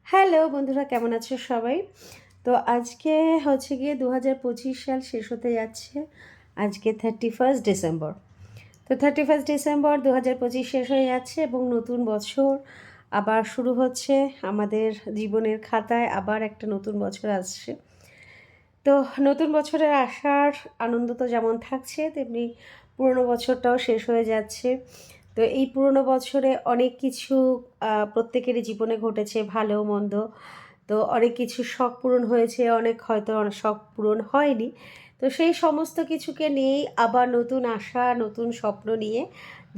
Hello বন্ধুরা, কেমন আছো সবাই? তো আজকে হচ্ছে গিয়ে 2025 সাল শেষ হতে যাচ্ছে। আজকে 31 ডিসেম্বর। তো 31 ডিসেম্বর 2025 শেষ হয়ে যাচ্ছে এবং নতুন বছর আবার শুরু হচ্ছে। আমাদের জীবনের খাতায় আবার একটা নতুন বছর আসছে। তো নতুন বছরের আসার আনন্দ তো যেমন থাকছে, তেমনি পুরনো বছরটাও শেষ হয়ে যাচ্ছে। তো এই পুরনো বছরে অনেক কিছু প্রত্যেকেরই জীবনে ঘটেছে, ভালো মন্দ। তো অনেক কিছু শখ পূরণ হয়েছে, অনেক হয়তো অনেক শখ পূরণ হয়নি। তো সেই সমস্ত কিছুকে নিয়েই আবার নতুন আশা, নতুন স্বপ্ন নিয়ে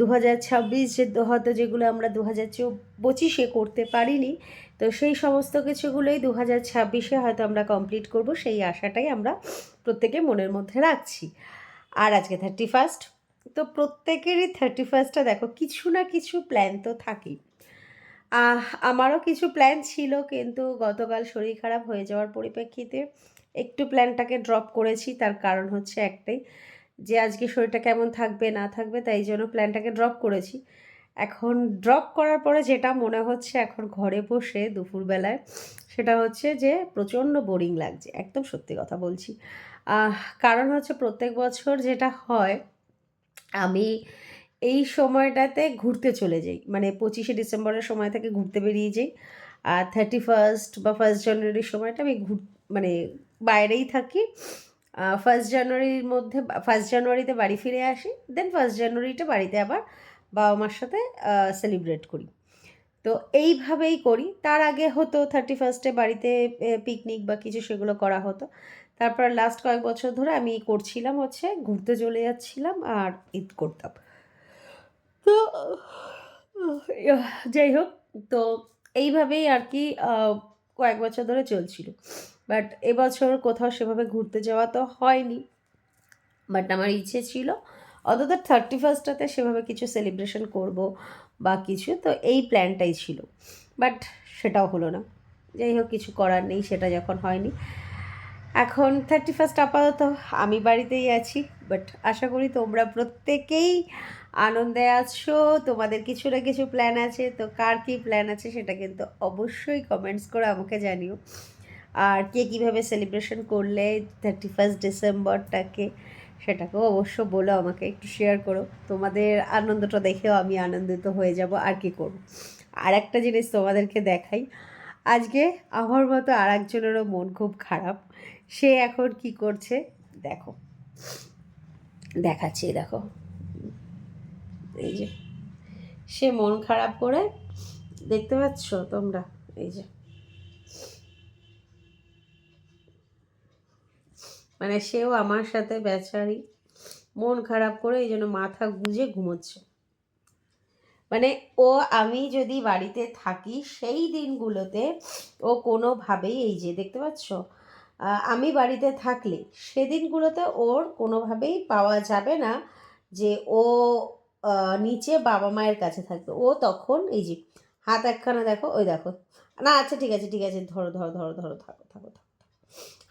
2026 হয়তো যেগুলো আমরা 2025-এ করতে পারিনি, তো সেই সমস্ত কিছুগুলোই 2026-এ হয়তো আমরা কমপ্লিট করব, সেই আশাটাই আমরা প্রত্যেকে মনের মধ্যে রাখছি। আর আজকে 31, তো প্রত্যেকেরই 31টা দেখো কিছু না কিছু প্ল্যান তো থাকেই। আমারও কিছু প্ল্যান ছিল, কিন্তু গতকাল শরীর খারাপ হয়ে যাওয়ার পরিপ্রেক্ষিতে একটু প্ল্যানটাকে ড্রপ করেছি। তার কারণ হচ্ছে একটাই, যে আজকে শরীরটা কেমন থাকবে না থাকবে, তাই জন্য প্ল্যানটাকে ড্রপ করেছি। এখন ড্রপ করার পরে যেটা মনে হচ্ছে এখন ঘরে বসে দুপুরবেলায়, সেটা হচ্ছে যে প্রচণ্ড বোরিং লাগছে, একদম সত্যি কথা বলছি। কারণ হচ্ছে প্রত্যেক বছর যেটা হয়, আমি এই সময়টাতে ঘুরতে চলে যাই, মানে 25শে ডিসেম্বরের সময় থেকে ঘুরতে বেরিয়ে যাই। আর 31 বা 1 জানুয়ারির সময়টা আমি মানে বাইরেই থাকি। 1 জানুয়ারির মধ্যে 1 জানুয়ারিতে বাড়ি ফিরে আসি, দেন 1 জানুয়ারিটা বাড়িতে আবার বাবা মার সাথে সেলিব্রেট করি। তো এইভাবেই করি। তার আগে হতো 31স্টে বাড়িতে পিকনিক বা কিছু সেগুলো করা হতো। তারপর লাস্ট কয়েক বছর ধরে আমি করছিলাম হচ্ছে ঘুরতে চলে যাচ্ছিলাম আর ঈদ করতাম। তো যাই হোক, তো এইভাবেই আর কি কয়েক বছর ধরে চলছিল। বাট এবছর কোথাও সেভাবে ঘুরতে যাওয়া তো হয়নি। বাট আমার ইচ্ছে ছিল অন্তত 31স্টটাতে সেভাবে কিছু সেলিব্রেশন করব বা কিছু, তো এই প্ল্যানটাই ছিল। বাট সেটাও হলো না। যাই হোক, কিছু করার নেই, সেটা যখন হয়নি। এখন 31 আপাতত আমি বাড়িতেই আছি। বাট আশা করি তোমরা প্রত্যেকেই আনন্দে আছো, তোমাদের কিছু না কিছু প্ল্যান আছে। তো কার কী প্ল্যান আছে সেটা কিন্তু অবশ্যই কমেন্টস করে আমাকে জানিও। আর কে কীভাবে সেলিব্রেশন করলে 31 ডিসেম্বরটাকে, সেটাকেও অবশ্য বলো, আমাকে একটু শেয়ার করো। তোমাদের আনন্দটা দেখেও আমি আনন্দিত হয়ে যাব, আর কি করব। আর একটা জিনিস তোমাদেরকে দেখাই, আজকে আমার মতো আর একজনেরও মন খুব খারাপ। সে এখন কি করছে দেখো, দেখাচ্ছি, দেখো। এই যে সে মন খারাপ করে, দেখতে পাচ্ছ তোমরা? এই যে, মানে সেও আমার সাথে বেচারি মন খারাপ করে এই জন্য মাথা গুঁজে ঘুমোচ্ছে। মানে ও, আমি যদি বাড়িতে থাকি সেই দিনগুলোতে ও কোনোভাবেই, এই যে দেখতে পাচ্ছ, আমি বাড়িতে থাকলে সেদিনগুলোতে ওর কোনোভাবেই পাওয়া যাবে না যে ও নিচে বাবা মায়ের কাছে থাকবে। ও তখন এই যে হাত একখানা দেখো, ওই দেখো, না আচ্ছা ঠিক আছে ঠিক আছে, ধরো ধরো ধরো ধরো, থাকো থাকো থাকো।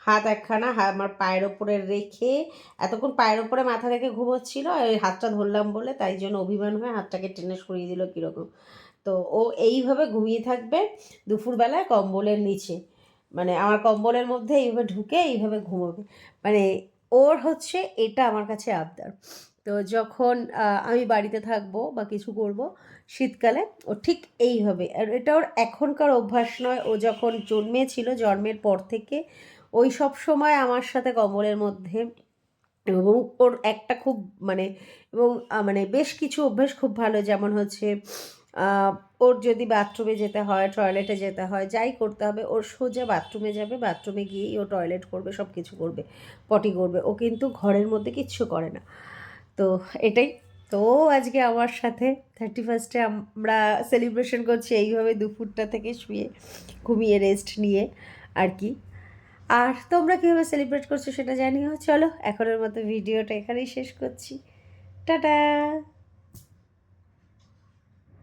হাত একখানা আমার পায়ের ওপরে রেখে, এতক্ষণ পায়ের ওপরে মাথা রেখে ঘুমোচ্ছিল, আর ওই হাতটা ধরলাম বলে তাই জন্য অভিমান হয়ে হাতটাকে টেনে সরিয়ে দিল কীরকম। তো ও এইভাবে ঘুমিয়ে থাকবে দুপুরবেলায় কম্বলের নিচে, মানে আমার কম্বলের মধ্যে এইভাবে ঢুকে এইভাবে ঘুমোবে। মানে ওর হচ্ছে এটা আমার কাছে আবদার। তো যখন আমি বাড়িতে থাকবো বা কিছু করব শীতকালে, ও ঠিক এইভাবে, আর এটা ওর এখনকার অভ্যাস নয়, ও যখন জন্মেছিল জন্মের পর থেকে ওই সব সময় আমার সাথে কম্বলের মধ্যে। এবং ওর একটা খুব মানে, এবং মানে বেশ কিছু অভ্যাস খুব ভালো, যেমন হচ্ছে ওর যদি বাথরুমে যেতে হয়, টয়লেটে যেতে হয়, যাই করতে হবে, ওর সোজা বাথরুমে যাবে, বাথরুমে গিয়েই ও টয়লেট করবে, সব কিছু করবে, পটি করবে। ও কিন্তু ঘরের মধ্যে কিচ্ছু করে না। তো এটাই। তো ও আজকে আমার সাথে 31স্টে আমরা সেলিব্রেশন করছি এইভাবে, দুপুরটা থেকে শুয়ে ঘুমিয়ে রেস্ট নিয়ে আর কি। আর তোমরা কীভাবে সেলিব্রেট করছো সেটা জানিও। চলো, এখনের মতো ভিডিওটা এখানেই শেষ করছি। টাটা।